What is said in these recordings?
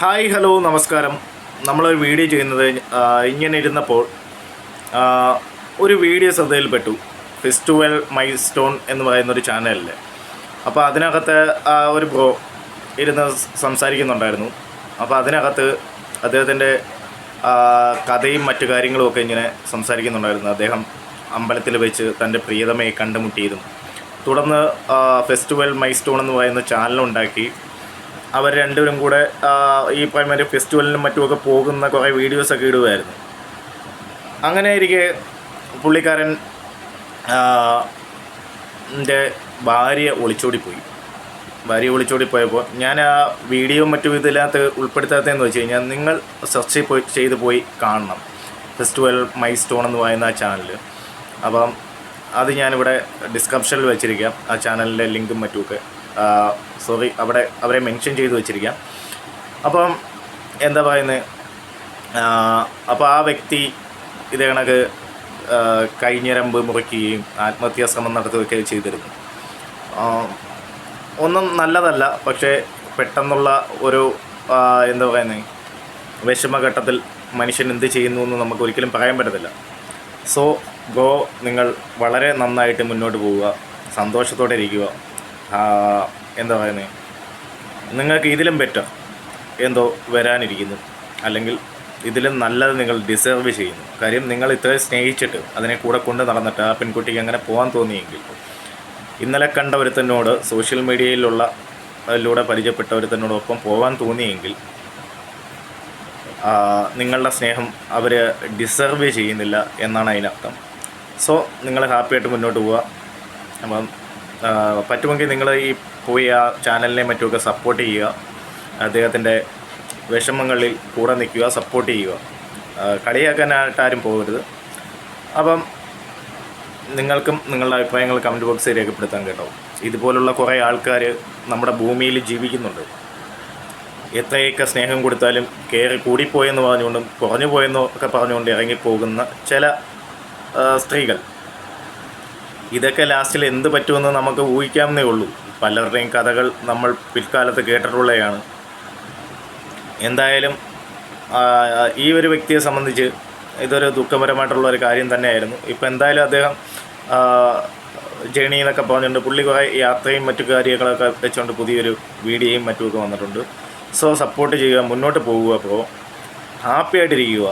Hi hello നമസ്കാരം. നമ്മളൊരു video ചെയ്യുന്നത് ഇങ്ങനെ ഇരുന്നപ്പോൾ ഒരു വീഡിയോ ശ്രദ്ധയിൽപ്പെട്ടു. ഫെസ്റ്റിവൽ മൈ സ്റ്റോൺ എന്ന് പറയുന്നൊരു ചാനലിൽ. അപ്പോൾ അതിനകത്ത് ഒരു ബ്രോ ഇരുന്ന് സംസാരിക്കുന്നുണ്ടായിരുന്നു. അപ്പോൾ അതിനകത്ത് അദ്ദേഹത്തിൻ്റെ കഥയും മറ്റു കാര്യങ്ങളുമൊക്കെ ഇങ്ങനെ സംസാരിക്കുന്നുണ്ടായിരുന്നു. അദ്ദേഹം അമ്പലത്തിൽ വെച്ച് തൻ്റെ പ്രിയതമയെ കണ്ടുമുട്ടിയതും തുടർന്ന് ഫെസ്റ്റിവൽ മൈ സ്റ്റോൺ എന്ന് പറയുന്ന ചാനലുണ്ടാക്കി അവർ രണ്ടുപേരും കൂടെ ഈ പറയുന്ന ഫെസ്റ്റിവലിനും മറ്റുമൊക്കെ പോകുന്ന കുറേ വീഡിയോസൊക്കെ ഇടുമായിരുന്നു. അങ്ങനെ ഇരിക്കെ പുള്ളിക്കാരൻ എൻ്റെ ഭാര്യ ഒളിച്ചോടിപ്പോയപ്പോൾ ഞാൻ ആ വീഡിയോ മറ്റും ഇതിനകത്ത് ഉൾപ്പെടുത്താത്തതെന്ന് വെച്ച് കഴിഞ്ഞാൽ നിങ്ങൾ സെർച്ച് ചെയ്ത് പോയി കാണണം ഫെസ്റ്റിവൽ മൈ സ്റ്റോൺ എന്ന് പറയുന്ന ആ ചാനൽ. അപ്പം അത് ഞാനിവിടെ ഡിസ്ക്രിപ്ഷനിൽ വെച്ചിരിക്കാം, ആ ചാനലിൻ്റെ ലിങ്കും മറ്റുമൊക്കെ. അവിടെ അവരെ മെൻഷൻ ചെയ്ത് വെച്ചിരിക്കാം. അപ്പം എന്താ പറയുന്നത്, അപ്പോൾ ആ വ്യക്തി ഇതേ കണക്ക് കൈഞ്ഞരമ്പ് മുറിക്കുകയും ആത്മഹത്യാശ്രമം നടത്തുകയൊക്കെ ചെയ്തിരുന്നു. ഒന്നും നല്ലതല്ല. പക്ഷേ പെട്ടെന്നുള്ള ഒരു എന്താ പറയുന്നത് വിഷമഘട്ടത്തിൽ മനുഷ്യൻ എന്ത് ചെയ്യുന്നു എന്ന് നമുക്ക് ഒരിക്കലും പറയാൻ പറ്റത്തില്ല. സോ നിങ്ങൾ വളരെ നന്നായിട്ട് മുന്നോട്ട് പോവുക, സന്തോഷത്തോടെ ഇരിക്കുക. എന്താ പറയുന്നത്, നിങ്ങൾക്ക് ഇതിലും ബെറ്റർ എന്തോ വരാനിരിക്കുന്നു, അല്ലെങ്കിൽ ഇതിലും നല്ലത് നിങ്ങൾ ഡിസേർവ് ചെയ്യുന്നു. കാര്യം നിങ്ങൾ ഇത്രയും സ്നേഹിച്ചിട്ട് അതിനെ കൂടെ കൊണ്ട് നടന്നിട്ട് ആ പെൺകുട്ടിക്ക് അങ്ങനെ പോകാൻ തോന്നിയെങ്കിൽ, ഇന്നലെ കണ്ട ഒരുത്തനോട് സോഷ്യൽ മീഡിയയിലൂടെ പരിചയപ്പെട്ട ഒരുത്തനോടൊപ്പം പോകാൻ തോന്നിയെങ്കിൽ നിങ്ങളുടെ സ്നേഹം അവർ ഡിസേർവ് ചെയ്യുന്നില്ല എന്നാണ് അതിനർത്ഥം. സോ നിങ്ങൾ ഹാപ്പിയായിട്ട് മുന്നോട്ട് പോവുക. അപ്പം പറ്റുമെങ്കിൽ നിങ്ങൾ ഈ പോയി ആ ചാനലിനെ മറ്റുമൊക്കെ സപ്പോർട്ട് ചെയ്യുക. അദ്ദേഹത്തിൻ്റെ വിഷമങ്ങളിൽ കൂടെ നിൽക്കുക, സപ്പോർട്ട് ചെയ്യുക. കളിയാക്കാനായിട്ട് ആരും പോകരുത്. അപ്പം നിങ്ങൾക്കും നിങ്ങളുടെ അഭിപ്രായങ്ങൾ കമൻറ്റ് ബോക്സിൽ രേഖപ്പെടുത്താൻ കേട്ടോ. ഇതുപോലുള്ള കുറേ ആൾക്കാർ നമ്മുടെ ഭൂമിയിൽ ജീവിക്കുന്നുണ്ട്. എത്രയൊക്കെ സ്നേഹം കൊടുത്താലും കൂടിപ്പോയെന്ന് പറഞ്ഞുകൊണ്ടും കുറഞ്ഞു പോയെന്നോ ഒക്കെ പറഞ്ഞുകൊണ്ട് ഇറങ്ങിപ്പോകുന്ന ചില സ്ത്രീകൾ. ഇതൊക്കെ ലാസ്റ്റിൽ എന്ത് പറ്റുമെന്ന് നമുക്ക് ഊഹിക്കാവുന്നേ ഉള്ളൂ. പലരുടെയും കഥകൾ നമ്മൾ പിൽക്കാലത്ത് കേട്ടിട്ടുള്ളതാണ്. എന്തായാലും ഈ ഒരു വ്യക്തിയെ സംബന്ധിച്ച് ഇതൊരു ദുഃഖപരമായിട്ടുള്ള ഒരു കാര്യം തന്നെയായിരുന്നു. ഇപ്പോൾ എന്തായാലും അദ്ദേഹം ജേണി എന്നൊക്കെ പറഞ്ഞുകൊണ്ട് പുള്ളി കുറേ യാത്രയും മറ്റു കാര്യങ്ങളൊക്കെ വെച്ചുകൊണ്ട് പുതിയൊരു വീഡിയോയും മറ്റുമൊക്കെ വന്നിട്ടുണ്ട്. സോ സപ്പോർട്ട് ചെയ്യുക, മുന്നോട്ട് പോകുക. അപ്പോൾ ഹാപ്പി ആയിട്ടിരിക്കുക.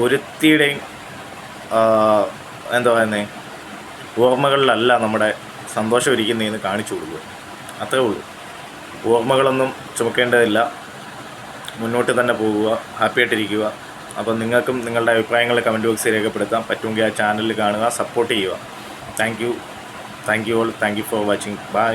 ഒരുത്തിയുടെയും എന്താ പറയുന്നത് ഓർമ്മകളിലല്ല നമ്മുടെ സന്തോഷം ഇരിക്കുന്നതെന്ന് കാണിച്ചു കൊടുക്കുക. അത്രേ ഉള്ളൂ. ഓർമ്മകളൊന്നും ചുമക്കേണ്ടതില്ല. മുന്നോട്ട് തന്നെ പോകുക, ഹാപ്പിയായിട്ടിരിക്കുക. അപ്പോൾ നിങ്ങൾക്കും നിങ്ങളുടെ അഭിപ്രായങ്ങൾ കമൻറ്റ് ബോക്സിൽ രേഖപ്പെടുത്താം. പറ്റുമെങ്കിൽ ആ ചാനലിൽ കാണുക, സപ്പോർട്ട് ചെയ്യുക. Thank you all. Thank you for watching. By.